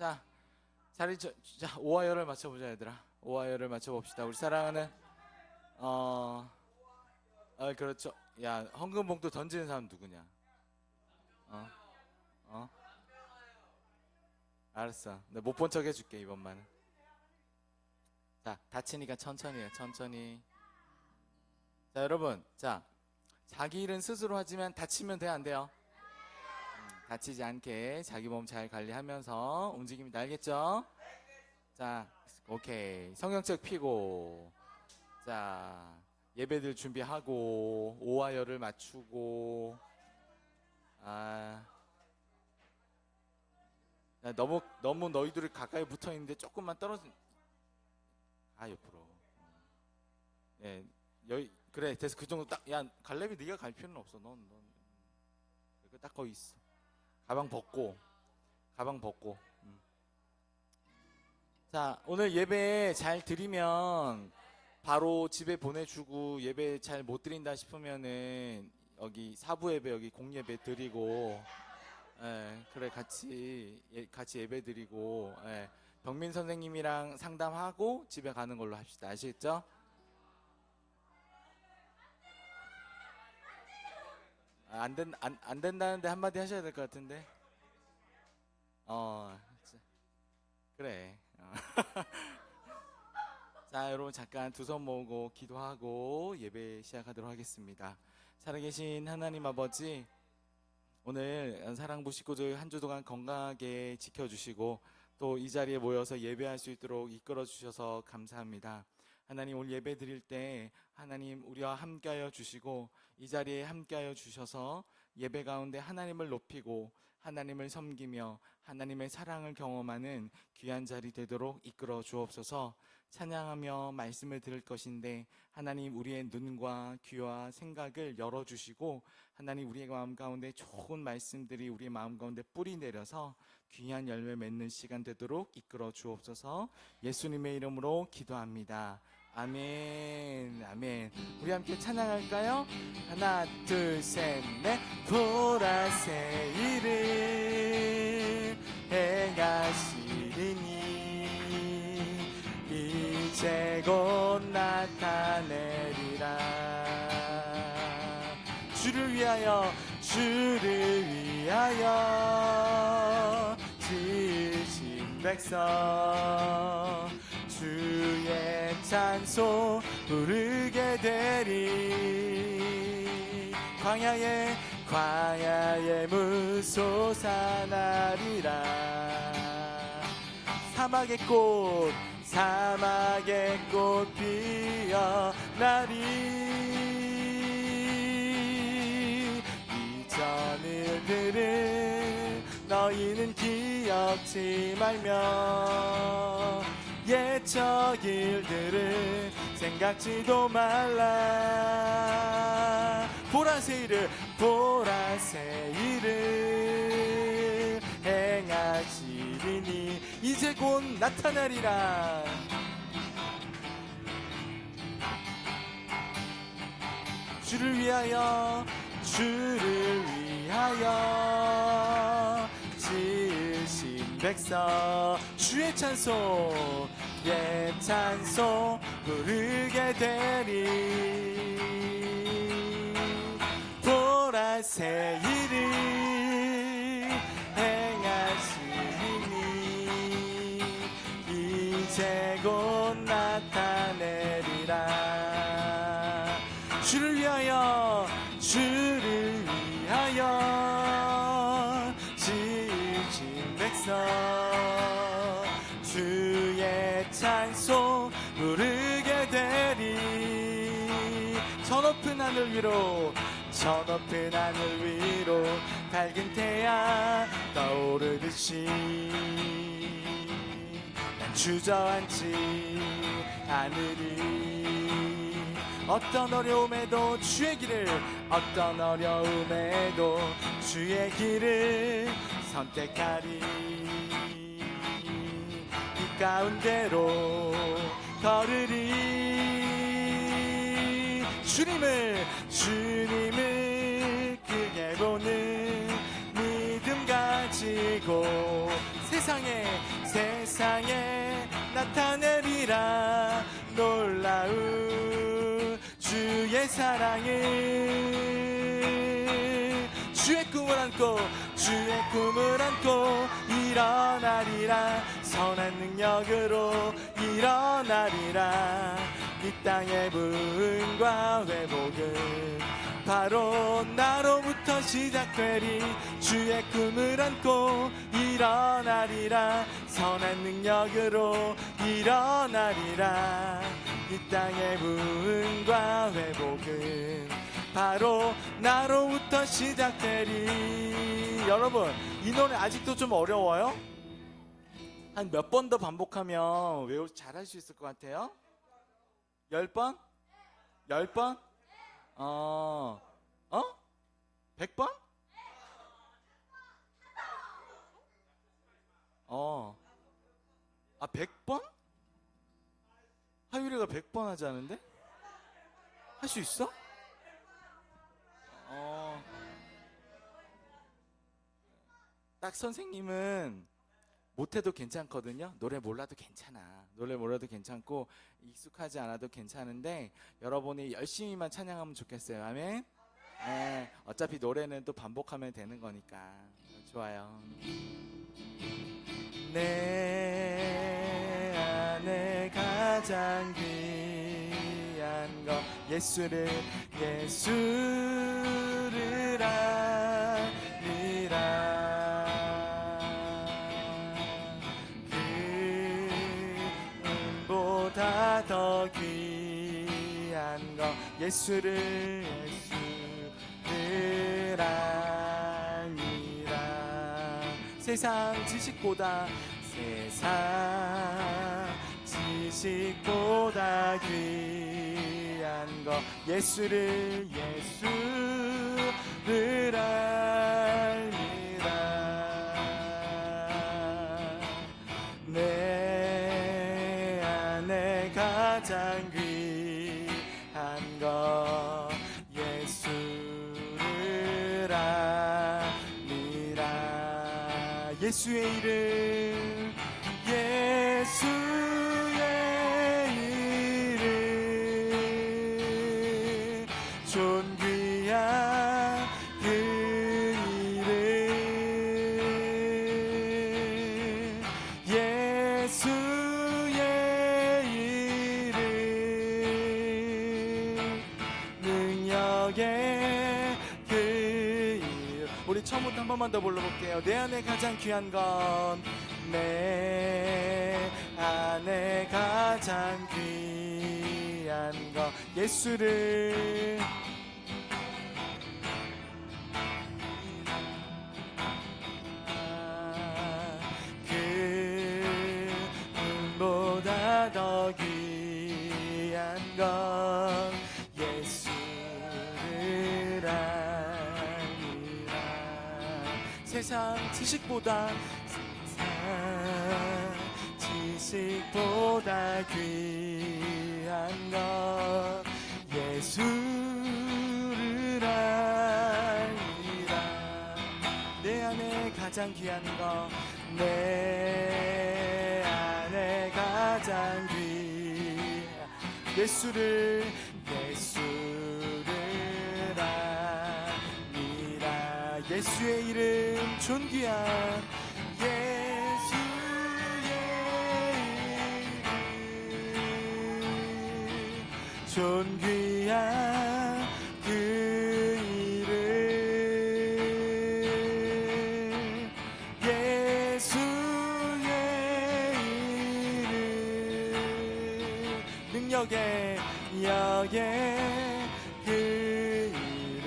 자, 자, 오하열을 맞춰보자 얘들아. 오하열을 맞춰봅시다. 우리 사랑하는 그렇죠. 야, 헌금봉투 던지는 사람 누구냐? 어? 어? 알았어. 내가 못 본 척 해줄게 이번만은. 자, 다치니까 천천히 해요. 천천히. 자, 여러분, 자, 자기 일은 스스로 하지만 다치면 돼, 안 돼요? 다치지 않게 자기 몸 잘 관리하면서 움직입니다. 알겠죠? 자, 오케이. 성경책 피고. 자, 예배들 준비하고 오하열을 맞추고. 야, 너무 너희들이 가까이 붙어 있는데 조금만 떨어진. 옆으로. 예, 그래, 됐어. 그 정도 딱. 야, 갈렙이 네가 갈 필요는 없어. 넌 딱 거기 있어. 가방 벗고. 자, 오늘 예배 잘 드리면 바로 집에 보내주고, 예배 잘 못 드린다 싶으면은 여기 사부 예배, 여기 공예배 드리고, 그래, 같이 예배 드리고, 병민 선생님이랑 상담하고 집에 가는 걸로 합시다. 아시겠죠? 안 된다는데 한마디 하셔야 될 것 같은데. 그래. 자, 여러분 잠깐 두 손 모으고 기도하고 예배 시작하도록 하겠습니다. 살아계신 하나님 아버지, 오늘 사랑 부식구들 한 주 동안 건강하게 지켜주시고 또 이 자리에 모여서 예배할 수 있도록 이끌어 주셔서 감사합니다. 하나님, 오늘 예배 드릴 때 하나님 우리와 함께하여 주시고 이 자리에 함께하여 주셔서 예배 가운데 하나님을 높이고 하나님을 섬기며 하나님의 사랑을 경험하는 귀한 자리 되도록 이끌어 주옵소서. 찬양하며 말씀을 들을 것인데 하나님, 우리의 눈과 귀와 생각을 열어주시고 하나님, 우리의 마음 가운데 좋은 말씀들이 우리의 마음 가운데 뿌리 내려서 귀한 열매 맺는 시간 되도록 이끌어 주옵소서. 예수님의 이름으로 기도합니다. 아멘. 아멘. 우리 함께 찬양할까요? 하나 둘 셋 넷. 보라색 일을 행하시리니 이제 곧 나타내리라. 주를 위하여 지으신 백성 주의 찬송 부르게 되리. 광야에 물 솟아나리라. 사막의 꽃 피어나리. 이전 일들을 너희는 기억지 말며 옛적 일들을 생각지도 말라. 보라색 일을 행하시리니 이제 곧 나타나리라. 주를 위하여 지으신 백성 주의 찬송 부르게 되리. 보라색 일을 행하시니 이제 곧 나타내리라. 주를 위하여 지으신 백성 주의 찬송 부르게 되리. 저 높은 하늘 위로 밝은 태양 떠오르듯이 난 주저앉지 않으리. 어떤 어려움에도 주의 길을 선택하리. 이 가운데로 걸으리. 주님을 크게 보는 믿음 가지고 들고 세상에 나타내리라 놀라운 주의 사랑을 주의 꿈을 안고 일어나리라 선한 능력으로 일어나리라 이 땅의 부흥과 회복은 바로 나로부터 시작되리 주의 꿈을 안고 일어나리라 선한 능력으로 일어나리라 이 땅의 부흥과 회복은 바로 나로부터 시작되리. 여러분 이 노래 아직도 좀 어려워요? 한 몇 번 더 반복하면 잘할 수 있을 것 같아요? 10번? 10번? 100번? 아 100번? 하율이가 100번 하지 않은데? 할 수 있어? 딱 선생님은 못해도 괜찮거든요. 노래 몰라도 괜찮아. 노래 몰라도 괜찮고 익숙하지 않아도 괜찮은데 여러분이 열심히만 찬양하면 좋겠어요. 아멘. 네, 어차피 노래는 또 반복하면 되는 거니까 좋아요. 내 안에 가장 귀한 것 예수를 아니라 그보다 더 귀한 것 예수를 아니라 세상 지식보다 귀한 것 예수를 알미라 내 안에 가장 귀한 것 예수를 알미라 예수의 이름 존귀한 그 이름 예수의 이름 능력의 그 이름 우리 처음부터 한 번만 더 불러볼게요. 내 안에 가장 귀한 건 내 안에 가장 귀한 것 예수를 그보다 더 귀한 것 예수를 알미라 세상 지식보다 귀한 것 예수를 알미라 내 안에 가장 귀한 것 내 안에 가장 귀한 예수를 알미라 예수의 이름 존귀한 존귀한 그 이름 예수의 이름 능력의 그 이름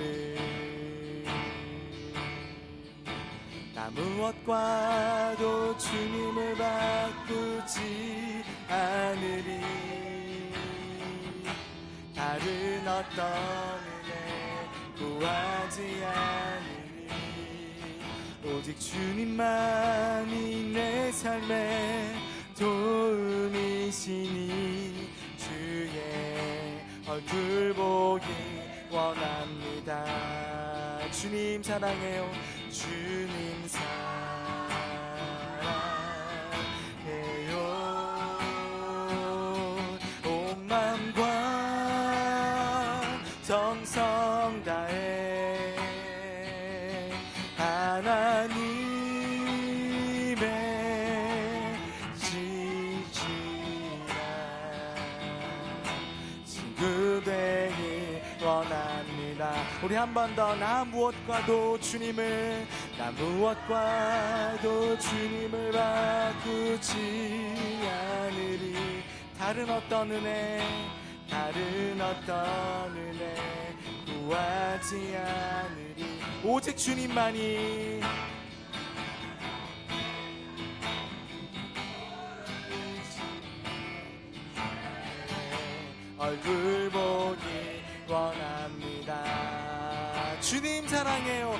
나 무엇과도 주님을 바꾸지 않으리 다른 어떤 은혜 구하지 않으리 오직 주님만이 내 삶의 도움이시니 주의 얼굴 보기 원합니다 주님 사랑해요 주님 사랑해요 우리 한 번 더. 나 무엇과도 주님을 바꾸지 않으리. 다른 어떤 은혜 구하지 않으리. 오직 주님만이 얼굴 보기 원합니다. 주님 사랑해요.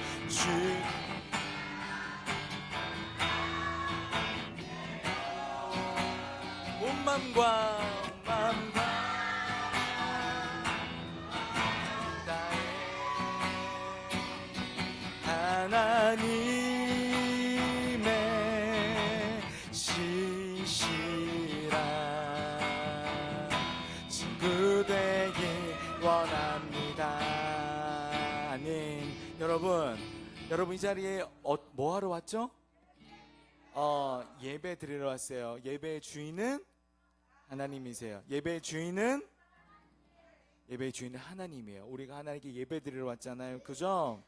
온 맘과 다해 하나님의 신실한 친구 되기 원합니다. 아멘. 여러분 이 자리에 뭐 하러 왔죠? 예배 드리러 왔어요. 예배의 주인은 하나님이세요. 예배의 주인은 하나님이에요. 우리가 하나님께 예배 드리러 왔잖아요. 그죠?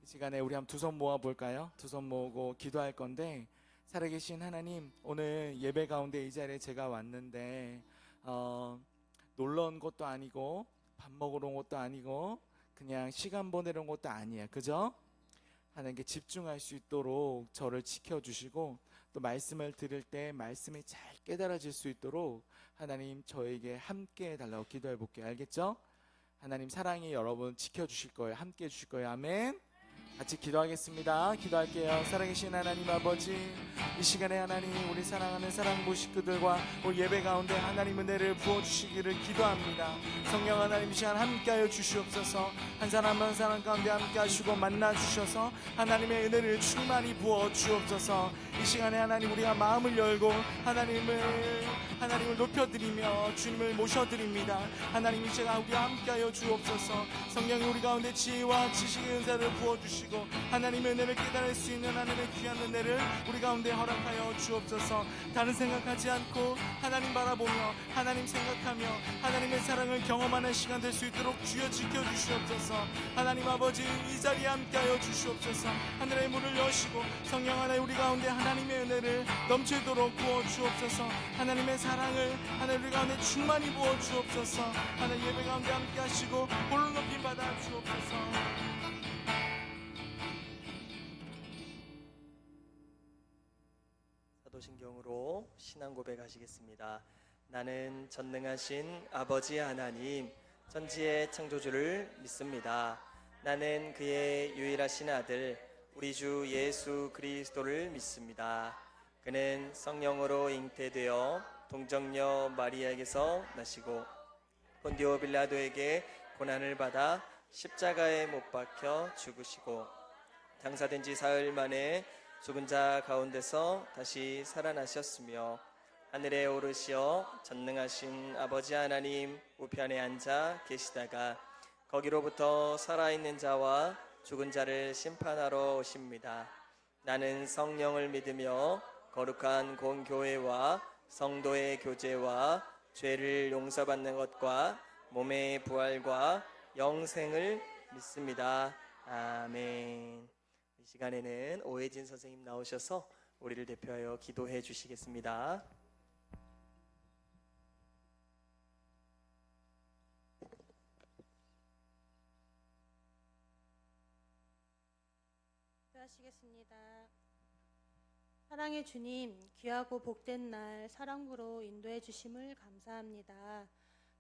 이 시간에 우리 한번 두 손 모아 볼까요? 두 손 모으고 기도할 건데, 살아계신 하나님, 오늘 예배 가운데 이 자리에 제가 왔는데 놀러 온 것도 아니고 밥 먹으러 온 것도 아니고 그냥 시간 보내러 온 것도 아니에요. 그죠? 하나님께 집중할 수 있도록 저를 지켜주시고, 또 말씀을 들을 때 말씀이 잘 깨달아질 수 있도록 하나님 저에게 함께 해달라고 기도해 볼게요. 알겠죠? 하나님 사랑이 여러분 지켜주실 거예요. 함께 해주실 거예요. 아멘. 같이 기도하겠습니다. 기도할게요. 살아계신 하나님 아버지, 이 시간에 하나님 우리 사랑하는 사랑부 식구들과 우리 예배 가운데 하나님 은혜를 부어주시기를 기도합니다. 성령 하나님 이 시간 함께하여 주시옵소서. 한 사람 한 사람 가운데 함께하시고 만나주셔서 하나님의 은혜를 충만히 부어주옵소서. 이 시간에 하나님 우리가 마음을 열고 하나님을 높여드리며 주님을 모셔드립니다. 하나님 이 시간 우리와 함께하여 주옵소서. 성령이 우리 가운데 지혜와 지식의 은사를 부어주시고 하나님의 은혜를 깨달을 수 있는 하나님의 귀한 은혜를 우리 가운데 허락하여 주옵소서. 다른 생각하지 않고 하나님 바라보며 하나님 생각하며 하나님의 사랑을 경험하는 시간 될 수 있도록 주여 지켜주시옵소서. 하나님 아버지, 이 자리에 함께하여 주시옵소서. 하늘의 문을 여시고 성령 하나님 우리 가운데 하나님의 은혜를 넘치도록 부어주옵소서. 하나님의 사랑을 하나님 우리 가운데 충만히 부어주옵소서. 하나님 예배 가운데 함께하시고 홀로 높임 받아 주옵소서. 사도신경으로 신앙 고백하시겠습니다. 나는 전능하신 아버지 하나님, 천지의 창조주를 믿습니다. 나는 그의 유일하신 아들 우리 주 예수 그리스도를 믿습니다. 그는 성령으로 잉태되어 동정녀 마리아에게서 나시고 본디오 빌라도에게 고난을 받아 십자가에 못 박혀 죽으시고 장사된 지 사흘 만에 죽은 자 가운데서 다시 살아나셨으며 하늘에 오르시어 전능하신 아버지 하나님 우편에 앉아 계시다가 거기로부터 살아있는 자와 죽은 자를 심판하러 오십니다. 나는 성령을 믿으며 거룩한 공교회와 성도의 교제와 죄를 용서받는 것과 몸의 부활과 영생을 믿습니다. 아멘. 이 시간에는 오혜진 선생님 나오셔서 우리를 대표하여 기도해 주시겠습니다. 기도하시겠습니다. 사랑의 주님, 귀하고 복된 날 사랑부로 인도해 주심을 감사합니다.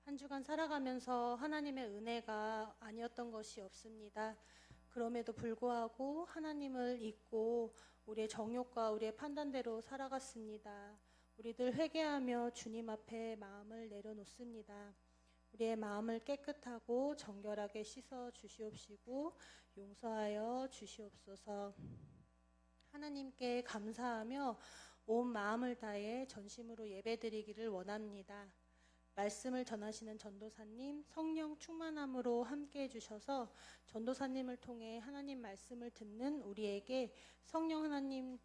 한 주간 살아가면서 하나님의 은혜가 아니었던 것이 없습니다. 그럼에도 불구하고 하나님을 잊고 우리의 정욕과 우리의 판단대로 살아갔습니다. 우리들 회개하며 주님 앞에 마음을 내려놓습니다. 우리의 마음을 깨끗하고 정결하게 씻어 주시옵시고 용서하여 주시옵소서. 하나님께 감사하며 온 마음을 다해 전심으로 예배드리기를 원합니다. 말씀을 전하시는 전도사님, 성령 충만함으로 함께 해주셔서 전도사님을 통해 하나님 말씀을 듣는 우리에게 성령 하나님이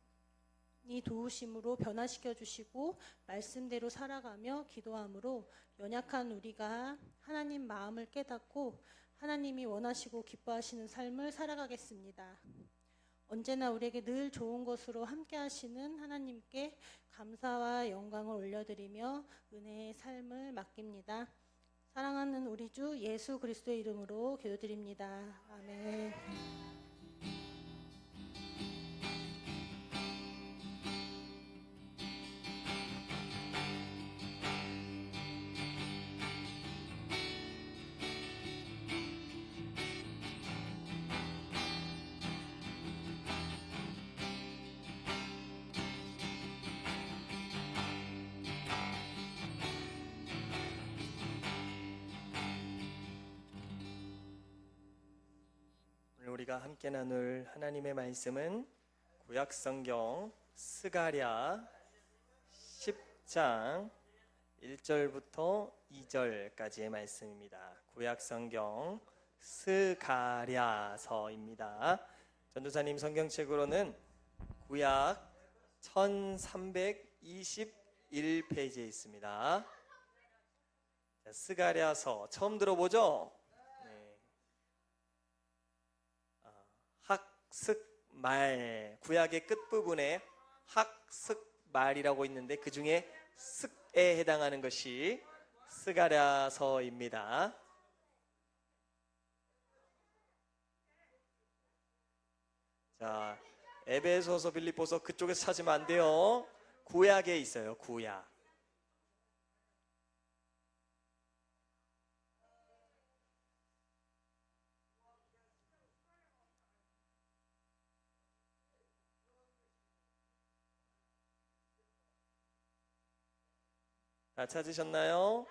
도우심으로 변화시켜 주시고 말씀대로 살아가며 기도함으로 연약한 우리가 하나님 마음을 깨닫고 하나님이 원하시고 기뻐하시는 삶을 살아가겠습니다. 언제나 우리에게 늘 좋은 것으로 함께 하시는 하나님께 감사와 영광을 올려드리며 은혜의 삶을 맡깁니다. 사랑하는 우리 주 예수 그리스도의 이름으로 기도드립니다. 아멘. 오늘 우리가 함께 나눌 하나님의 말씀은 구약성경 스가랴 10장 1절부터 2절까지의 말씀입니다. 구약성경 스가랴서입니다. 전도사님 성경책으로는 구약 1321페이지에 있습니다. 스가랴서 처음 들어보죠? 학습말, 구약의 끝부분에 학습말이라고 있는데 그 중에 습에 해당하는 것이 스가랴서입니다. 자, 에베소서, 빌립보서 그쪽에서 찾으면 안 돼요. 구약에 있어요. 구약. 다 찾으셨나요?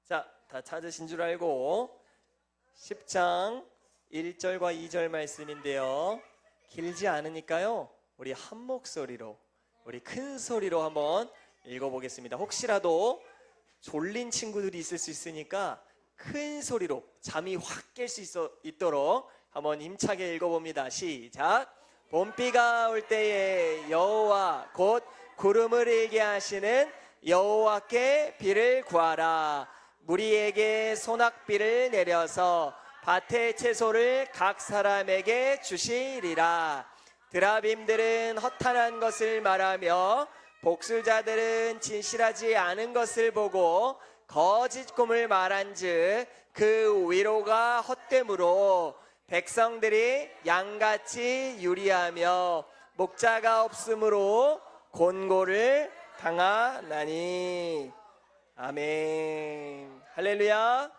자, 다 찾으신 줄 알고 10장 1절과 2절 말씀인데요. 길지 않으니까요. 우리 한 목소리로, 우리 큰 소리로 한번 읽어보겠습니다. 혹시라도 졸린 친구들이 있을 수 있으니까 큰 소리로 잠이 확 깰 수 있도록 한번 힘차게 읽어봅니다. 시작. 봄비가 올 때에 여호와 곧 구름을 일게 하시는 여호와께 비를 구하라. 무리에게 소낙비를 내려서 밭의 채소를 각 사람에게 주시리라. 드라빔들은 허탄한 것을 말하며 복술자들은 진실하지 않은 것을 보고 거짓 꿈을 말한즉 그 위로가 헛되므로 백성들이 양같이 유리하며 목자가 없으므로 곤고를 당하나니. 아멘. 할렐루야.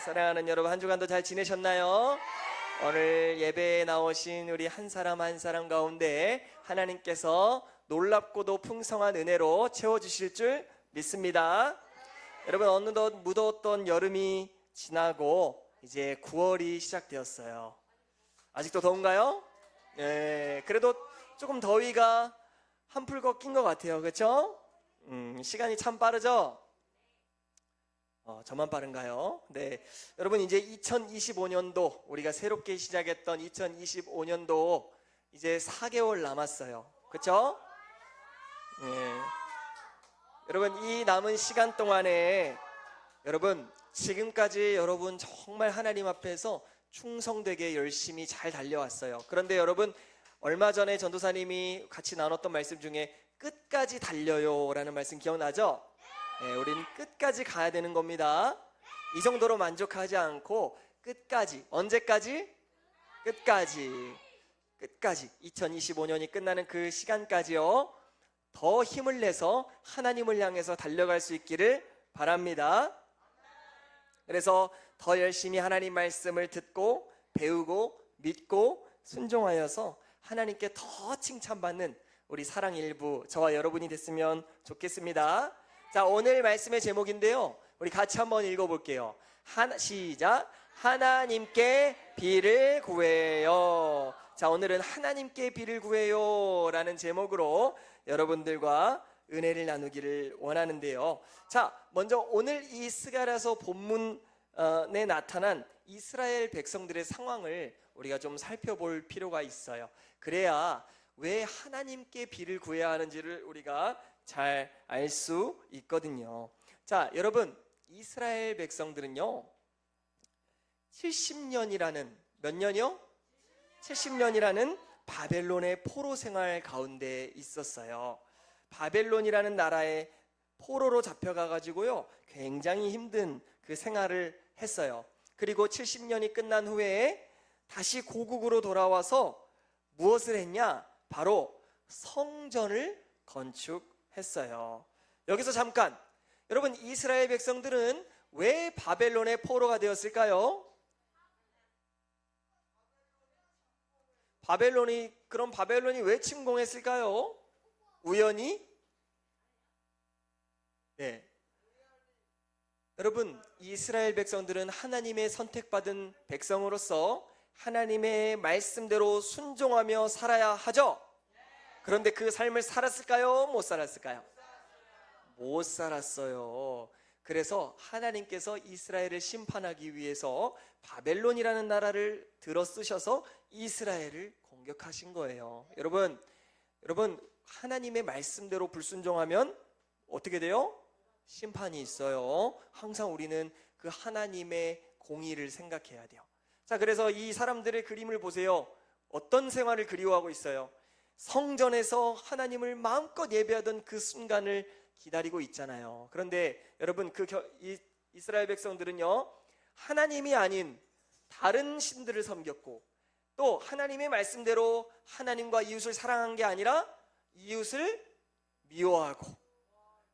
사랑하는 여러분, 한 주간도 잘 지내셨나요? 오늘 예배에 나오신 우리 한 사람 한 사람 가운데 하나님께서 놀랍고도 풍성한 은혜로 채워주실 줄 믿습니다. 여러분, 어느덧 무더웠던 여름이 지나고 이제 9월이 시작되었어요. 아직도 더운가요? 네, 그래도 조금 더위가 한풀 꺾인 것 같아요. 그렇죠? 시간이 참 빠르죠? 저만 빠른가요? 네, 여러분, 이제 2025년도, 우리가 새롭게 시작했던 2025년도 이제 4개월 남았어요. 그렇죠? 네. 여러분, 이 남은 시간 동안에 여러분, 지금까지 여러분 정말 하나님 앞에서 충성되게 열심히 잘 달려왔어요. 그런데 여러분, 얼마 전에 전도사님이 같이 나눴던 말씀 중에 끝까지 달려요 라는 말씀 기억나죠? 네, 우리는 끝까지 가야 되는 겁니다. 이 정도로 만족하지 않고 끝까지. 언제까지? 끝까지 2025년이 끝나는 그 시간까지요, 더 힘을 내서 하나님을 향해서 달려갈 수 있기를 바랍니다. 그래서 더 열심히 하나님 말씀을 듣고 배우고 믿고 순종하여서 하나님께 더 칭찬받는 우리 사랑 일부, 저와 여러분이 됐으면 좋겠습니다. 자, 오늘 말씀의 제목인데요, 우리 같이 한번 읽어볼게요. 시작. 하나님께 비를 구해요. 자, 오늘은 하나님께 비를 구해요 라는 제목으로 여러분들과 은혜를 나누기를 원하는데요. 자, 먼저 오늘 이 스가랴서 본문에 나타난 이스라엘 백성들의 상황을 우리가 좀 살펴볼 필요가 있어요. 그래야 왜 하나님께 비를 구해야 하는지를 우리가 잘 알 수 있거든요. 자, 여러분, 이스라엘 백성들은요 70년이라는 몇 년이요? 70년이라는 바벨론의 포로 생활 가운데 있었어요. 바벨론이라는 나라에 포로로 잡혀가 가지고요 굉장히 힘든 그 생활을 했어요. 그리고 70년이 끝난 후에 다시 고국으로 돌아와서 무엇을 했냐? 바로 성전을 건축했어요. 여기서 잠깐, 여러분, 이스라엘 백성들은 왜 바벨론의 포로가 되었을까요? 그럼 바벨론이 왜 침공했을까요? 우연히? 네. 여러분, 이스라엘 백성들은 하나님의 선택받은 백성으로서 하나님의 말씀대로 순종하며 살아야 하죠? 그런데 그 삶을 살았을까요? 못 살았을까요? 못 살았어요. 그래서 하나님께서 이스라엘을 심판하기 위해서 바벨론이라는 나라를 들어 쓰셔서 이스라엘을 공격하신 거예요. 여러분, 하나님의 말씀대로 불순종하면 어떻게 돼요? 심판이 있어요. 항상 우리는 그 하나님의 공의를 생각해야 돼요. 자, 그래서 이 사람들의 그림을 보세요. 어떤 생활을 그리워하고 있어요? 성전에서 하나님을 마음껏 예배하던 그 순간을 기다리고 있잖아요. 그런데 여러분, 이스라엘 백성들은요 하나님이 아닌 다른 신들을 섬겼고, 또 하나님의 말씀대로 하나님과 이웃을 사랑한 게 아니라 이웃을 미워하고,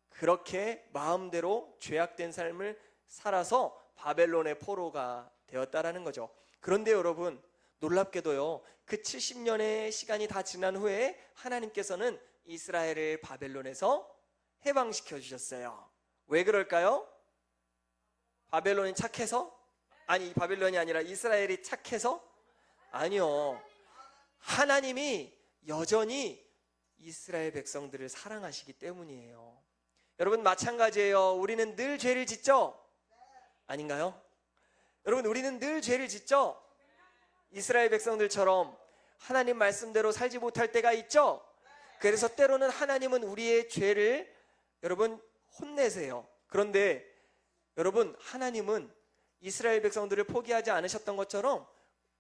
그렇게 마음대로 죄악된 삶을 살아서 바벨론의 포로가 되었다라는 거죠. 그런데 여러분, 놀랍게도요 그 70년의 시간이 다 지난 후에 하나님께서는 이스라엘을 바벨론에서 해방시켜 주셨어요. 왜 그럴까요? 바벨론이 착해서? 아니, 바벨론이 아니라 이스라엘이 착해서? 아니요, 하나님이 여전히 이스라엘 백성들을 사랑하시기 때문이에요. 여러분, 마찬가지예요. 우리는 늘 죄를 짓죠? 아닌가요? 여러분, 우리는 늘 죄를 짓죠? 이스라엘 백성들처럼 하나님 말씀대로 살지 못할 때가 있죠? 그래서 때로는 하나님은 우리의 죄를 여러분 혼내세요. 그런데 여러분, 하나님은 이스라엘 백성들을 포기하지 않으셨던 것처럼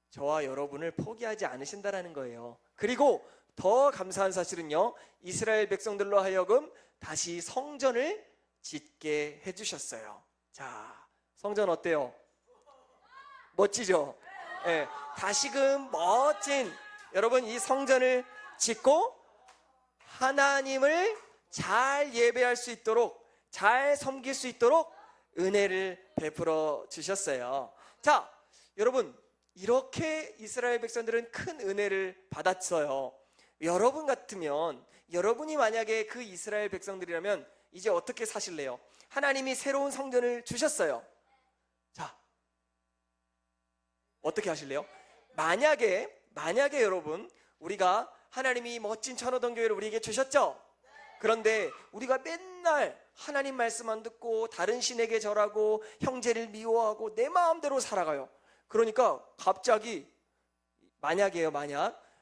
저와 여러분을 포기하지 않으신다라는 거예요. 그리고 더 감사한 사실은요, 이스라엘 백성들로 하여금 다시 성전을 짓게 해주셨어요. 자, 성전 어때요? 멋지죠? 네, 다시금 멋진 여러분 이 성전을 짓고 하나님을 잘 예배할 수 있도록, 잘 섬길 수 있도록 은혜를 베풀어 주셨어요. 자, 여러분, 이렇게 이스라엘 백성들은 큰 은혜를 받았어요. 여러분 같으면, 여러분이 만약에 그 이스라엘 백성들이라면 이제 어떻게 사실래요? 하나님이 새로운 성전을 주셨어요. 자, 어떻게 하실래요? 만약에 여러분, 우리가 하나님이 멋진 천호동 교회를 우리에게 주셨죠? 그런데 우리가 맨날 하나님 말씀 안 듣고 다른 신에게 절하고 형제를 미워하고 내 마음대로 살아가요. 그러니까 갑자기, 만약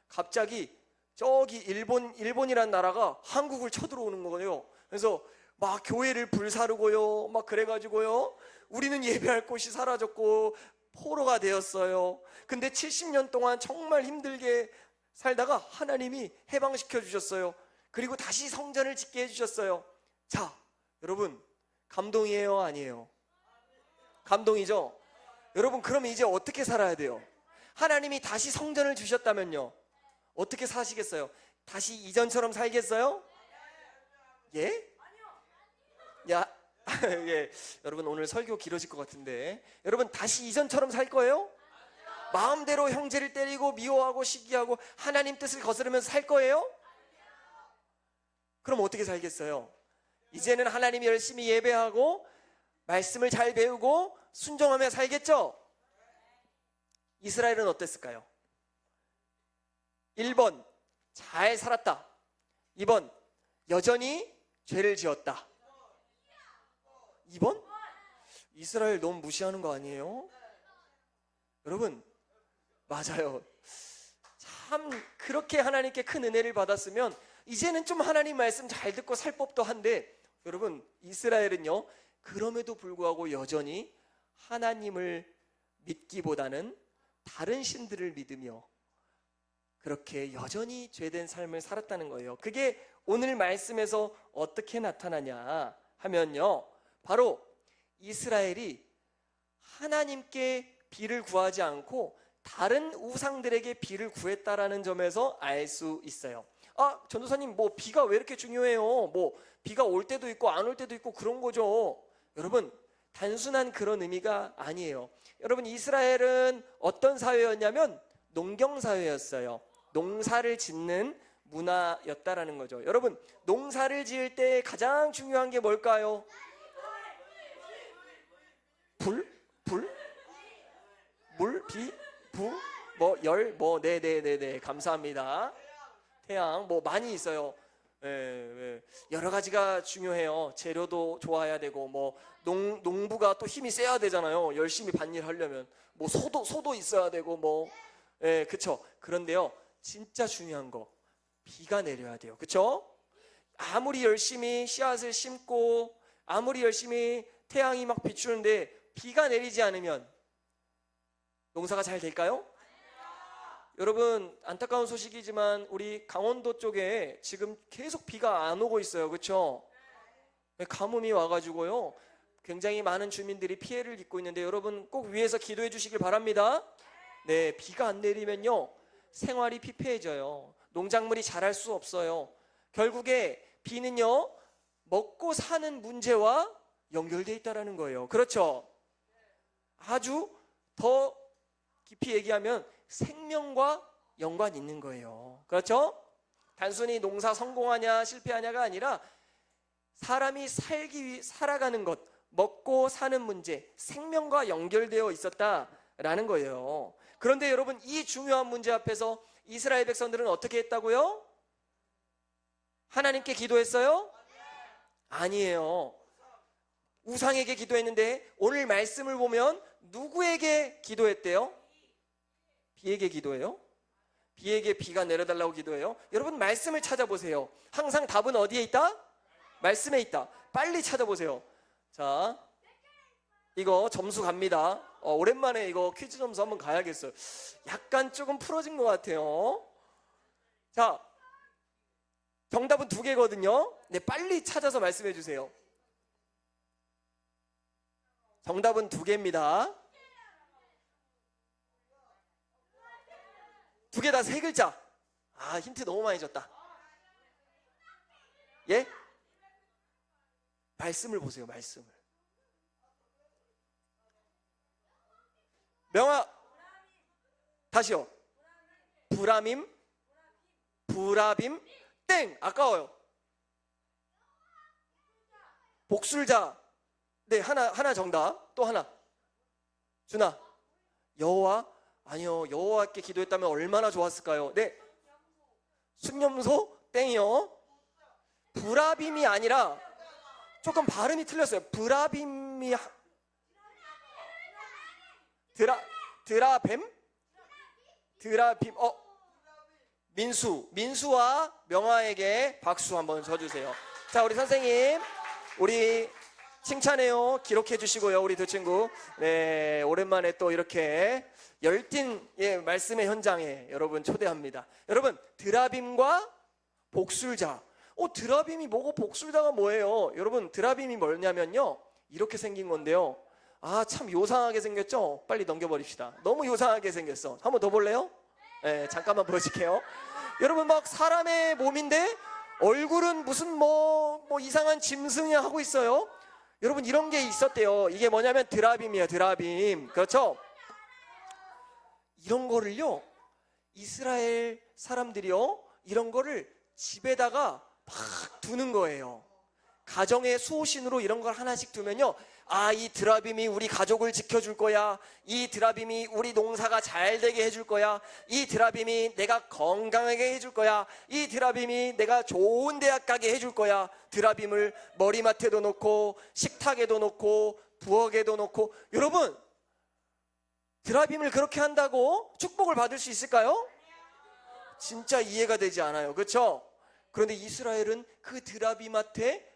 갑자기 저기 일본이라는 나라가 한국을 쳐들어오는 거예요. 그래서 막 교회를 불사르고요, 막 그래가지고요, 우리는 예배할 곳이 사라졌고 포로가 되었어요. 근데 70년 동안 정말 힘들게 살다가 하나님이 해방시켜 주셨어요. 그리고 다시 성전을 짓게 해주셨어요. 자, 여러분, 감동이에요, 아니에요? 감동이죠? 여러분, 그럼 이제 어떻게 살아야 돼요? 하나님이 다시 성전을 주셨다면요, 어떻게 사시겠어요? 다시 이전처럼 살겠어요? 예? 야, 예. 여러분, 오늘 설교 길어질 것 같은데, 여러분, 다시 이전처럼 살 거예요? 마음대로 형제를 때리고 미워하고 시기하고 하나님 뜻을 거스르면서 살 거예요? 그럼 어떻게 살겠어요? 이제는 하나님 열심히 예배하고 말씀을 잘 배우고 순종하며 살겠죠? 이스라엘은 어땠을까요? 1번, 잘 살았다. 2번, 여전히 죄를 지었다. 2번? 이스라엘 너무 무시하는 거 아니에요? 여러분, 맞아요. 참 그렇게 하나님께 큰 은혜를 받았으면 이제는 좀 하나님 말씀 잘 듣고 살 법도 한데, 여러분 이스라엘은요 그럼에도 불구하고 여전히 하나님을 믿기보다는 다른 신들을 믿으며 그렇게 여전히 죄된 삶을 살았다는 거예요. 그게 오늘 말씀에서 어떻게 나타나냐 하면요, 바로 이스라엘이 하나님께 비를 구하지 않고 다른 우상들에게 비를 구했다라는 점에서 알 수 있어요. 전도사님, 뭐 비가 왜 이렇게 중요해요? 뭐 비가 올 때도 있고 안 올 때도 있고 그런 거죠. 여러분, 단순한 그런 의미가 아니에요. 여러분, 이스라엘은 어떤 사회였냐면 농경 사회였어요. 농사를 짓는 문화였다라는 거죠. 여러분, 농사를 지을 때 가장 중요한 게 뭘까요? 물, 비, 부, 뭐 열, 뭐 네네네네 감사합니다. 태양, 뭐 많이 있어요. 여러 가지가 중요해요. 재료도 좋아야 되고, 뭐 농부가 또 힘이 세야 되잖아요. 열심히 밭일 하려면 뭐 소도 있어야 되고, 뭐 그쵸. 그런데요, 진짜 중요한 거 비가 내려야 돼요. 그쵸? 아무리 열심히 씨앗을 심고 아무리 열심히 태양이 막 비추는데 비가 내리지 않으면 농사가 잘 될까요? 여러분, 안타까운 소식이지만 우리 강원도 쪽에 지금 계속 비가 안 오고 있어요. 그렇죠? 가뭄이 와가지고요 굉장히 많은 주민들이 피해를 입고 있는데, 여러분 꼭 위에서 기도해 주시길 바랍니다. 네, 비가 안 내리면요 생활이 피폐해져요. 농작물이 자랄 수 없어요. 결국에 비는요 먹고 사는 문제와 연결되어 있다는 거예요. 그렇죠? 아주 더 깊이 얘기하면 생명과 연관이 있는 거예요. 그렇죠? 단순히 농사 성공하냐 실패하냐가 아니라 사람이 살아가는 것, 먹고 사는 문제, 생명과 연결되어 있었다라는 거예요. 그런데 여러분, 이 중요한 문제 앞에서 이스라엘 백성들은 어떻게 했다고요? 하나님께 기도했어요? 아니에요. 우상에게 기도했는데 오늘 말씀을 보면 누구에게 기도했대요? 비에게 기도해요? 비에게 비가 내려달라고 기도해요? 여러분, 말씀을 찾아보세요. 항상 답은 어디에 있다? 말씀에 있다. 빨리 찾아보세요. 자, 이거 점수 갑니다. 오랜만에 이거 퀴즈 점수 한번 가야겠어요. 약간 조금 풀어진 것 같아요. 자, 정답은 2개거든요. 네, 빨리 찾아서 말씀해 주세요. 정답은 2개입니다. 2개 다 3글자. 힌트 너무 많이 줬다. 예? 말씀을 보세요. 말씀을. 명아, 다시요. 브라밈, 땡. 아까워요. 복술자. 네, 하나 정답. 또 하나. 준아. 여호와. 아니요, 여호와께 기도했다면 얼마나 좋았을까요? 네, 순념소 땡이요. 브라빔이 아니라 조금 발음이 틀렸어요. 브라빔이 드라빔? 민수와 명화에게 박수 한번 쳐주세요. 자, 우리 선생님, 우리 칭찬해요. 기록해 주시고요. 우리 두 친구. 네, 오랜만에 또 이렇게 열띤 말씀의 현장에 여러분 초대합니다. 여러분, 드라빔과 복술자. 드라빔이 뭐고 복술자가 뭐예요? 여러분, 드라빔이 뭐냐면요 이렇게 생긴 건데요. 참 요상하게 생겼죠? 빨리 넘겨버립시다. 너무 요상하게 생겼어. 한번 더 볼래요? 네, 잠깐만 보여줄게요. 여러분, 막 사람의 몸인데 얼굴은 무슨 뭐 이상한 짐승이 하고 있어요. 여러분, 이런 게 있었대요. 이게 뭐냐면 드라빔이에요. 드라빔. 그렇죠? 이런 거를요 이스라엘 사람들이요 이런 거를 집에다가 막 두는 거예요. 가정의 수호신으로 이런 걸 하나씩 두면요, 이 드라빔이 우리 가족을 지켜줄 거야. 이 드라빔이 우리 농사가 잘 되게 해줄 거야. 이 드라빔이 내가 건강하게 해줄 거야. 이 드라빔이 내가 좋은 대학 가게 해줄 거야. 드라빔을 머리맡에도 놓고 식탁에도 놓고 부엌에도 놓고. 여러분, 드라빔을 그렇게 한다고 축복을 받을 수 있을까요? 진짜 이해가 되지 않아요. 그렇죠? 그런데 이스라엘은 그 드라빔한테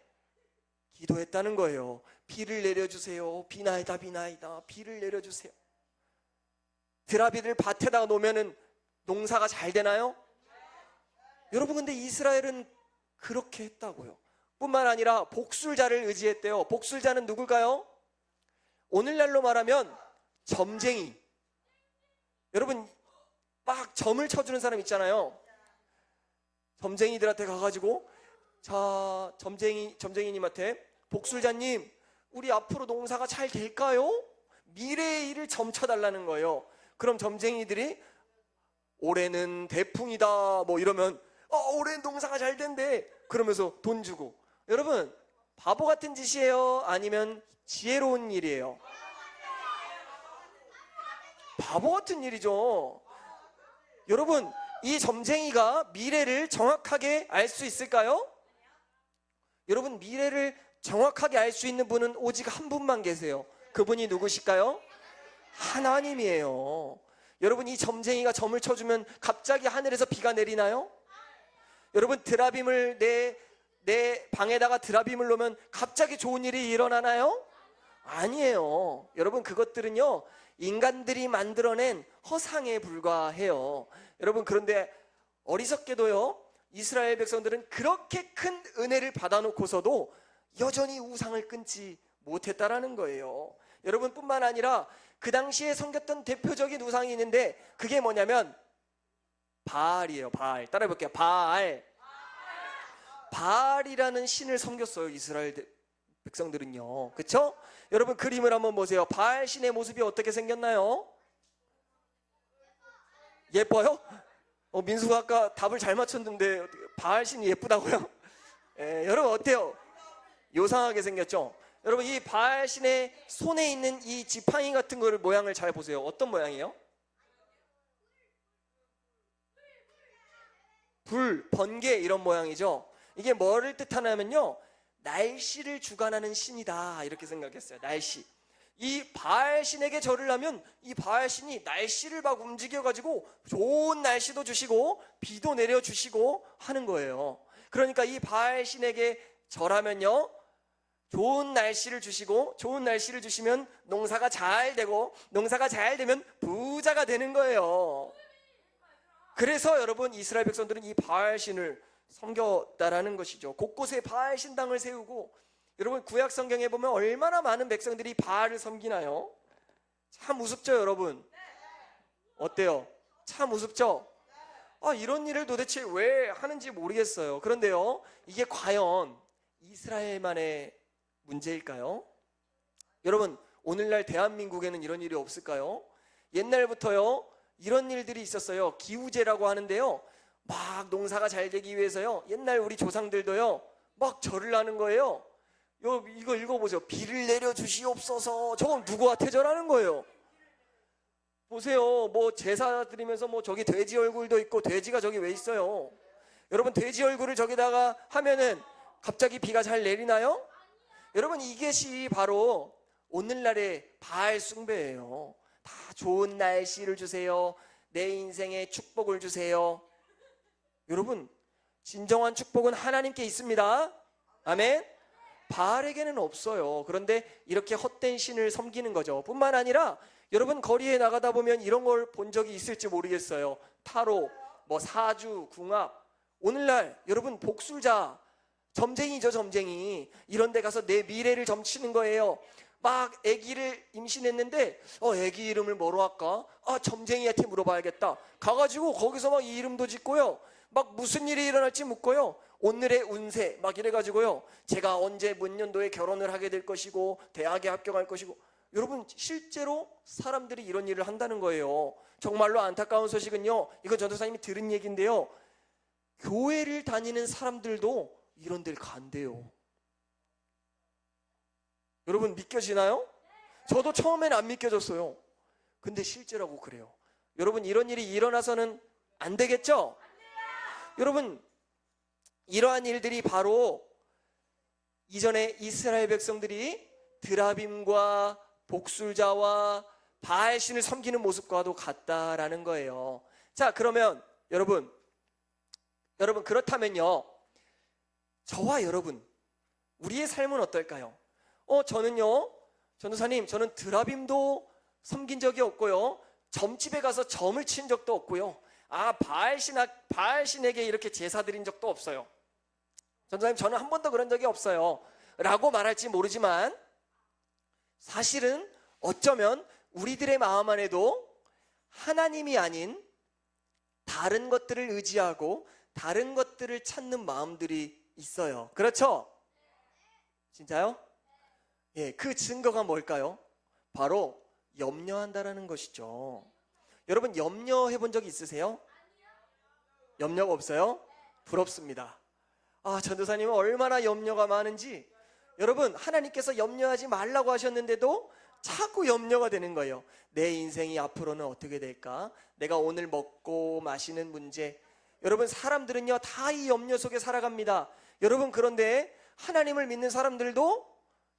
기도했다는 거예요. 비를 내려주세요. 비나이다 비나이다. 비를 내려주세요. 드라비를 밭에다가 놓으면 농사가 잘 되나요? 여러분, 근데 이스라엘은 그렇게 했다고요. 뿐만 아니라 복술자를 의지했대요. 복술자는 누굴까요? 오늘날로 말하면 점쟁이. 여러분, 막 점을 쳐주는 사람 있잖아요. 점쟁이들한테 가가지고, 자, 점쟁이님한테, 복술자님, 우리 앞으로 농사가 잘 될까요? 미래의 일을 점쳐달라는 거예요. 그럼 점쟁이들이 올해는 대풍이다 뭐 이러면 올해는 농사가 잘 된대 그러면서 돈 주고. 여러분, 바보 같은 짓이에요? 아니면 지혜로운 일이에요? 바보 같은 일이죠. 여러분, 이 점쟁이가 미래를 정확하게 알 수 있을까요? 여러분, 미래를 정확하게 알 수 있는 분은 오직 한 분만 계세요. 그분이 누구실까요? 하나님이에요. 여러분, 이 점쟁이가 점을 쳐주면 갑자기 하늘에서 비가 내리나요? 여러분, 드라빔을 내 방에다가 드라빔을 놓으면 갑자기 좋은 일이 일어나나요? 아니에요. 여러분, 그것들은요 인간들이 만들어낸 허상에 불과해요. 여러분, 그런데 어리석게도요 이스라엘 백성들은 그렇게 큰 은혜를 받아놓고서도 여전히 우상을 끊지 못했다라는 거예요. 여러분, 뿐만 아니라 그 당시에 섬겼던 대표적인 우상이 있는데 그게 뭐냐면 바알이에요. 바알. 따라해볼게요. 바알. 바알이라는 신을 섬겼어요, 이스라엘 백성들은요. 그렇죠? 여러분, 그림을 한번 보세요. 바알 신의 모습이 어떻게 생겼나요? 예뻐요? 민수가 아까 답을 잘 맞췄는데 바알 신이 예쁘다고요? 여러분, 어때요? 요상하게 생겼죠? 여러분, 이 바알 신의 손에 있는 이 지팡이 같은 거를 모양을 잘 보세요. 어떤 모양이에요? 불, 번개 이런 모양이죠. 이게 뭐를 뜻하냐면요 날씨를 주관하는 신이다 이렇게 생각했어요. 날씨. 이 바알 신에게 절을 하면 이 바알 신이 날씨를 막 움직여가지고 좋은 날씨도 주시고 비도 내려주시고 하는 거예요. 그러니까 이 바알 신에게 절하면요 좋은 날씨를 주시고, 좋은 날씨를 주시면 농사가 잘 되고, 농사가 잘 되면 부자가 되는 거예요. 그래서 여러분, 이스라엘 백성들은 이 바알 신을 섬겼다라는 것이죠. 곳곳에 바알 신당을 세우고, 여러분, 구약 성경에 보면 얼마나 많은 백성들이 바알을 섬기나요? 참 우습죠, 여러분? 어때요? 참 우습죠? 이런 일을 도대체 왜 하는지 모르겠어요. 그런데요, 이게 과연 이스라엘만의 문제일까요? 여러분, 오늘날 대한민국에는 이런 일이 없을까요? 옛날부터요 이런 일들이 있었어요. 기우제라고 하는데요, 막 농사가 잘 되기 위해서요 옛날 우리 조상들도요 막 절을 하는 거예요. 이거 읽어보세요. 비를 내려주시옵소서. 저건 누구한테 절하는 거예요? 보세요. 뭐 제사 드리면서 뭐 저기 돼지 얼굴도 있고, 돼지가 저기 왜 있어요? 여러분, 돼지 얼굴을 저기다가 하면은 갑자기 비가 잘 내리나요? 여러분, 이것이 바로 오늘날의 바알 숭배예요. 다 좋은 날씨를 주세요. 내 인생에 축복을 주세요. 여러분, 진정한 축복은 하나님께 있습니다. 아멘. 바알에게는 없어요. 그런데 이렇게 헛된 신을 섬기는 거죠. 뿐만 아니라 여러분, 거리에 나가다 보면 이런 걸 본 적이 있을지 모르겠어요. 타로, 뭐 사주, 궁합. 오늘날 여러분, 복술자, 점쟁이죠, 점쟁이. 이런 데 가서 내 미래를 점치는 거예요. 막 아기를 임신했는데 아기 이름을 뭐로 할까? 점쟁이한테 물어봐야겠다. 가가지고 거기서 막 이 이름도 짓고요, 막 무슨 일이 일어날지 묻고요, 오늘의 운세 막 이래가지고요, 제가 언제 몇 년도에 결혼을 하게 될 것이고 대학에 합격할 것이고. 여러분, 실제로 사람들이 이런 일을 한다는 거예요. 정말로 안타까운 소식은요, 이건 전도사님이 들은 얘기인데요, 교회를 다니는 사람들도 이런 데를 간대요. 여러분, 믿겨지나요? 저도 처음에는 안 믿겨졌어요. 근데 실제라고 그래요. 여러분, 이런 일이 일어나서는 안 되겠죠? 여러분, 이러한 일들이 바로 이전에 이스라엘 백성들이 드라빔과 복술자와 바알신을 섬기는 모습과도 같다라는 거예요. 자, 그러면 여러분, 여러분, 그렇다면요, 저와 여러분, 우리의 삶은 어떨까요? 저는요, 전도사님, 저는 드라빔도 섬긴 적이 없고요, 점집에 가서 점을 친 적도 없고요, 바알신에게 이렇게 제사 드린 적도 없어요. 전도사님, 저는 한 번도 그런 적이 없어요 라고 말할지 모르지만, 사실은 어쩌면 우리들의 마음 안에도 하나님이 아닌 다른 것들을 의지하고 다른 것들을 찾는 마음들이 있어요. 그렇죠? 진짜요? 예, 그 증거가 뭘까요? 바로 염려한다라는 것이죠. 여러분, 염려해 본 적 있으세요? 염려가 없어요? 부럽습니다. 전도사님은 얼마나 염려가 많은지. 여러분, 하나님께서 염려하지 말라고 하셨는데도 자꾸 염려가 되는 거예요. 내 인생이 앞으로는 어떻게 될까? 내가 오늘 먹고 마시는 문제. 여러분, 사람들은요, 다 이 염려 속에 살아갑니다. 여러분, 그런데 하나님을 믿는 사람들도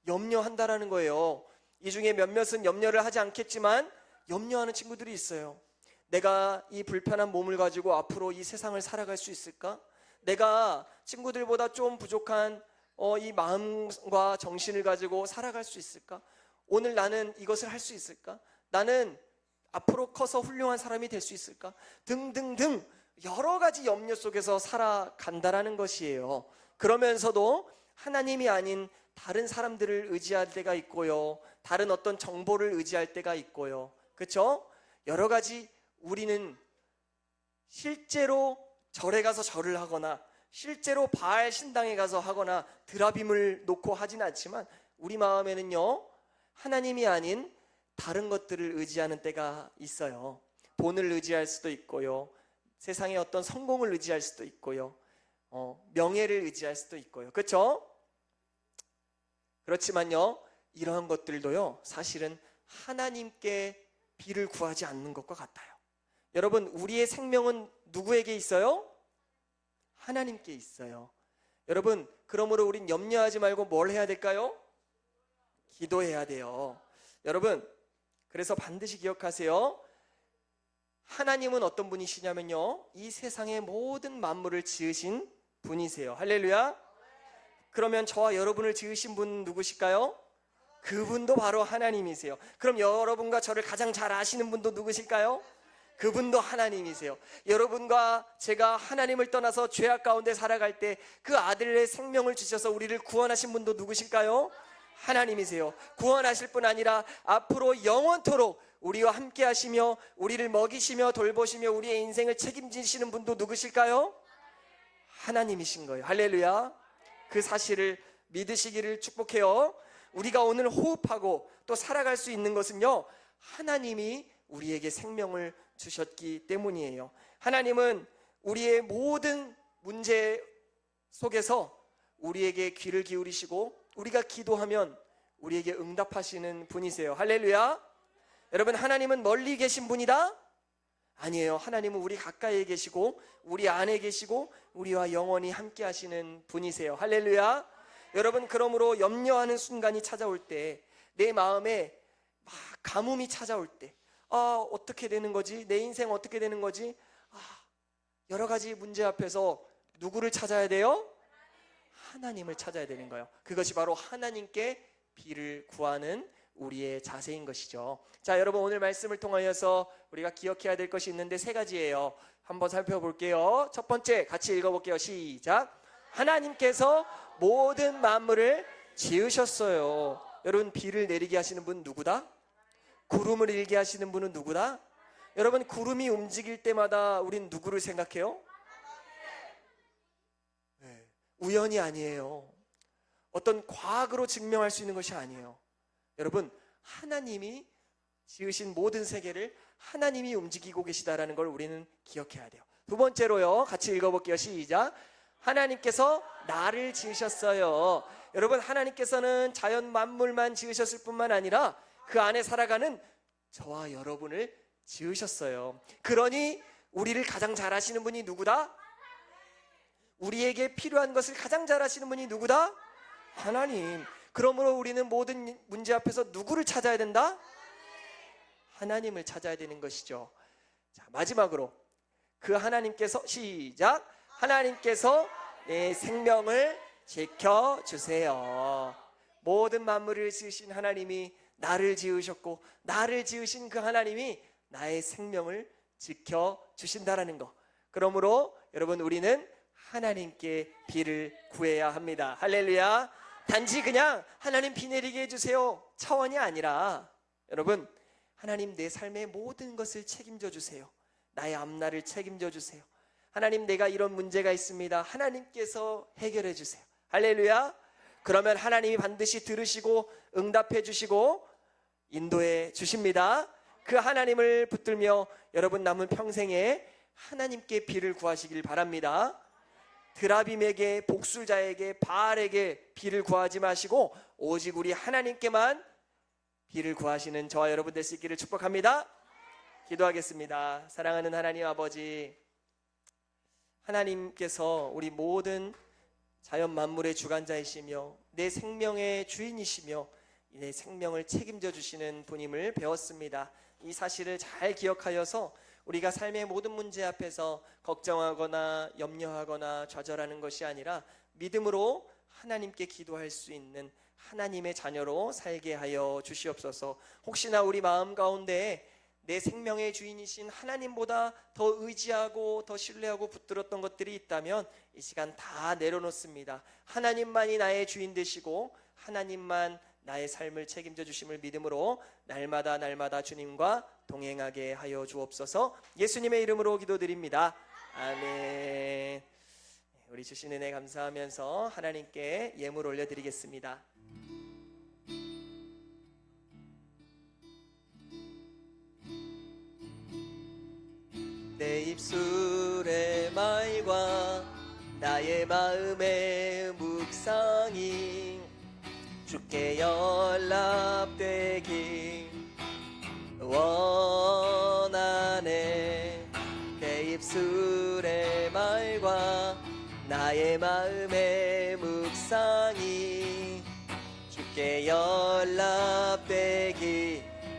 염려한다라는 거예요. 이 중에 몇몇은 염려를 하지 않겠지만 염려하는 친구들이 있어요. 내가 이 불편한 몸을 가지고 앞으로 이 세상을 살아갈 수 있을까? 내가 친구들보다 좀 부족한 이 마음과 정신을 가지고 살아갈 수 있을까? 오늘 나는 이것을 할 수 있을까? 나는 앞으로 커서 훌륭한 사람이 될 수 있을까? 등등등 여러 가지 염려 속에서 살아간다라는 것이에요. 그러면서도 하나님이 아닌 다른 사람들을 의지할 때가 있고요, 다른 어떤 정보를 의지할 때가 있고요. 그렇죠? 여러 가지 우리는 실제로 절에 가서 절을 하거나 실제로 바알 신당에 가서 하거나 드라빔을 놓고 하진 않지만 우리 마음에는요, 하나님이 아닌 다른 것들을 의지하는 때가 있어요. 돈을 의지할 수도 있고요, 세상의 어떤 성공을 의지할 수도 있고요, 명예를 의지할 수도 있고요. 그렇죠? 그렇지만요, 이러한 것들도요, 사실은 하나님께 비를 구하지 않는 것과 같아요. 여러분, 우리의 생명은 누구에게 있어요? 하나님께 있어요. 여러분, 그러므로 우린 염려하지 말고 뭘 해야 될까요? 기도해야 돼요. 여러분, 그래서 반드시 기억하세요. 하나님은 어떤 분이시냐면요, 이 세상의 모든 만물을 지으신 분이세요. 할렐루야. 그러면 저와 여러분을 지으신 분 누구실까요? 그분도 바로 하나님이세요. 그럼 여러분과 저를 가장 잘 아시는 분도 누구실까요? 그분도 하나님이세요. 여러분과 제가 하나님을 떠나서 죄악 가운데 살아갈 때 그 아들의 생명을 주셔서 우리를 구원하신 분도 누구실까요? 하나님이세요. 구원하실 뿐 아니라 앞으로 영원토록 우리와 함께 하시며 우리를 먹이시며 돌보시며 우리의 인생을 책임지시는 분도 누구실까요? 하나님이신 거예요. 할렐루야. 그 사실을 믿으시기를 축복해요. 우리가 오늘 호흡하고 또 살아갈 수 있는 것은요, 하나님이 우리에게 생명을 주셨기 때문이에요. 하나님은 우리의 모든 문제 속에서 우리에게 귀를 기울이시고 우리가 기도하면 우리에게 응답하시는 분이세요. 할렐루야. 여러분, 하나님은 멀리 계신 분이다? 아니에요. 하나님은 우리 가까이에 계시고 우리 안에 계시고 우리와 영원히 함께 하시는 분이세요. 할렐루야. 여러분, 그러므로 염려하는 순간이 찾아올 때, 내 마음에 막 가뭄이 찾아올 때, 어떻게 되는 거지? 내 인생 어떻게 되는 거지? 여러 가지 문제 앞에서 누구를 찾아야 돼요? 하나님을 찾아야 되는 거예요. 그것이 바로 하나님께 비를 구하는 우리의 자세인 것이죠. 자, 여러분, 오늘 말씀을 통하여서 우리가 기억해야 될 것이 있는데 3가지예요. 한번 살펴볼게요. 첫 번째, 같이 읽어볼게요. 시작. 하나님께서 모든 만물을 지으셨어요. 여러분, 비를 내리게 하시는 분 누구다? 구름을 일게 하시는 분은 누구다? 여러분, 구름이 움직일 때마다 우린 누구를 생각해요? 네, 우연이 아니에요. 어떤 과학으로 증명할 수 있는 것이 아니에요. 여러분, 하나님이 지으신 모든 세계를 하나님이 움직이고 계시다라는 걸 우리는 기억해야 돼요. 두 번째로요, 같이 읽어볼게요. 시작. 하나님께서 나를 지으셨어요. 여러분, 하나님께서는 자연 만물만 지으셨을 뿐만 아니라 그 안에 살아가는 저와 여러분을 지으셨어요. 그러니 우리를 가장 잘 아시는 분이 누구다? 우리에게 필요한 것을 가장 잘 아시는 분이 누구다? 하나님. 그러므로 우리는 모든 문제 앞에서 누구를 찾아야 된다? 하나님을 찾아야 되는 것이죠. 자, 마지막으로 그 하나님께서, 시작. 하나님께서 내 생명을 지켜주세요. 모든 만물을 지으신 하나님이 나를 지으셨고 나를 지으신 그 하나님이 나의 생명을 지켜주신다라는 거. 그러므로 여러분, 우리는 하나님께 비를 구해야 합니다. 할렐루야. 단지 그냥 하나님 비 내리게 해주세요 차원이 아니라, 여러분, 하나님 내 삶의 모든 것을 책임져 주세요. 나의 앞날을 책임져 주세요. 하나님, 내가 이런 문제가 있습니다. 하나님께서 해결해 주세요. 할렐루야. 그러면 하나님이 반드시 들으시고 응답해 주시고 인도해 주십니다. 그 하나님을 붙들며 여러분 남은 평생에 하나님께 비를 구하시길 바랍니다. 드라빔에게, 복술자에게, 바알에게 비를 구하지 마시고 오직 우리 하나님께만 비를 구하시는 저와 여러분 될 수 있기를 축복합니다. 기도하겠습니다. 사랑하는 하나님 아버지, 하나님께서 우리 모든 자연 만물의 주관자이시며 내 생명의 주인이시며 내 생명을 책임져 주시는 분임을 배웠습니다. 이 사실을 잘 기억하여서 우리가 삶의 모든 문제 앞에서 걱정하거나 염려하거나 좌절하는 것이 아니라 믿음으로 하나님께 기도할 수 있는 하나님의 자녀로 살게 하여 주시옵소서. 혹시나 우리 마음 가운데 내 생명의 주인이신 하나님보다 더 의지하고 더 신뢰하고 붙들었던 것들이 있다면 이 시간 다 내려놓습니다. 하나님만이 나의 주인 되시고 하나님만 나의 삶을 책임져 주심을 믿음으로 날마다 주님과 동행하게 하여 주옵소서. 예수님의 이름으로 기도드립니다. 아멘. 우리 주신 은혜 감사하면서 하나님께 예물 올려드리겠습니다. 내 입술의 말과 나의 마음의 묵상이 주께 연락되기 원하네. 내 입술의 말과 나의 마음의 묵상이 주께 연락되기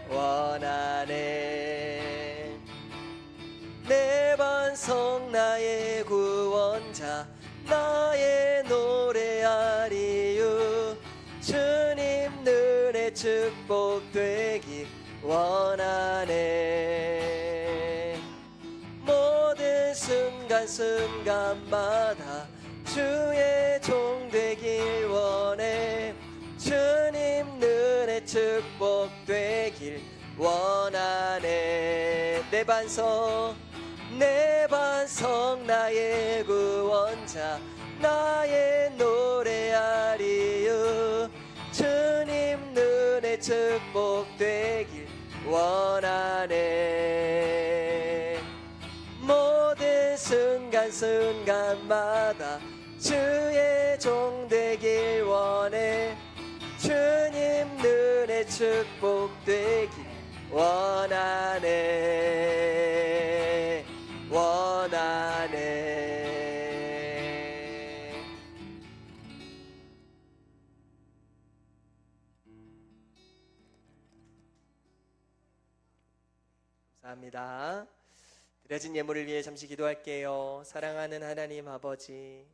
원하네. 내 반석 나의 구원자 나의 노래하리유. 주님 눈에 축복되기 원하네. 모든 순간순간마다 주의 종 되길 원해. 주님 눈에 축복되길 원하네. 내 반석 나의 구원자 나의 노래하리유. 주님 눈에 축복되길 원하네. 모든 순간순간마다 주의 종 되길 원해. 주님 눈에 축복되길 원하네. 감사합니다. 드려진 예물을 위해 잠시 기도할게요. 사랑하는 하나님 아버지,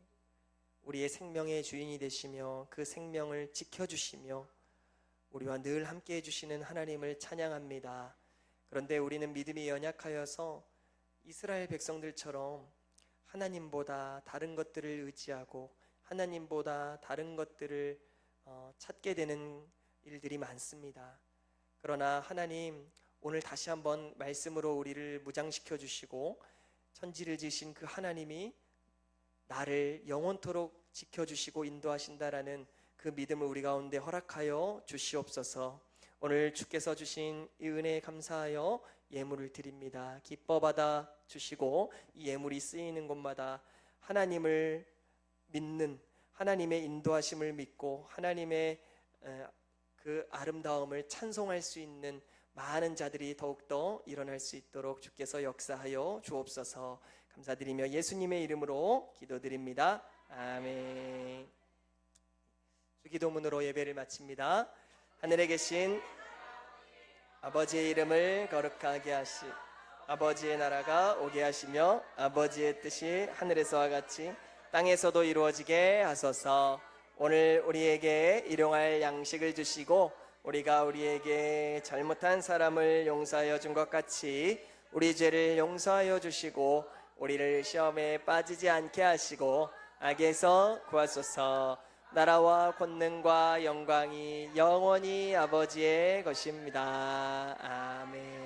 우리의 생명의 주인이 되시며 그 생명을 지켜주시며 우리와 늘 함께해 주시는 하나님을 찬양합니다. 그런데 우리는 믿음이 연약하여서 이스라엘 백성들처럼 하나님보다 다른 것들을 의지하고 하나님보다 다른 것들을 찾게 되는 일들이 많습니다. 그러나 하나님, 오늘 다시 한번 말씀으로 우리를 무장시켜 주시고 천지를 지으신 그 하나님이 나를 영원토록 지켜주시고 인도하신다라는 그 믿음을 우리 가운데 허락하여 주시옵소서. 오늘 주께서 주신 이 은혜에 감사하여 예물을 드립니다. 기뻐 받아 주시고 이 예물이 쓰이는 곳마다 하나님을 믿는, 하나님의 인도하심을 믿고 하나님의 그 아름다움을 찬송할 수 있는 많은 자들이 더욱더 일어날 수 있도록 주께서 역사하여 주옵소서. 감사드리며 예수님의 이름으로 기도드립니다. 아멘. 주 기도문으로 예배를 마칩니다. 하늘에 계신 아버지의 이름을 거룩하게 하시 아버지의 나라가 오게 하시며 아버지의 뜻이 하늘에서와 같이 땅에서도 이루어지게 하소서. 오늘 우리에게 일용할 양식을 주시고 우리가 우리에게 잘못한 사람을 용서하여 준 것 같이 우리 죄를 용서하여 주시고 우리를 시험에 빠지지 않게 하시고 악에서 구하소서. 나라와 권능과 영광이 영원히 아버지의 것입니다. 아멘.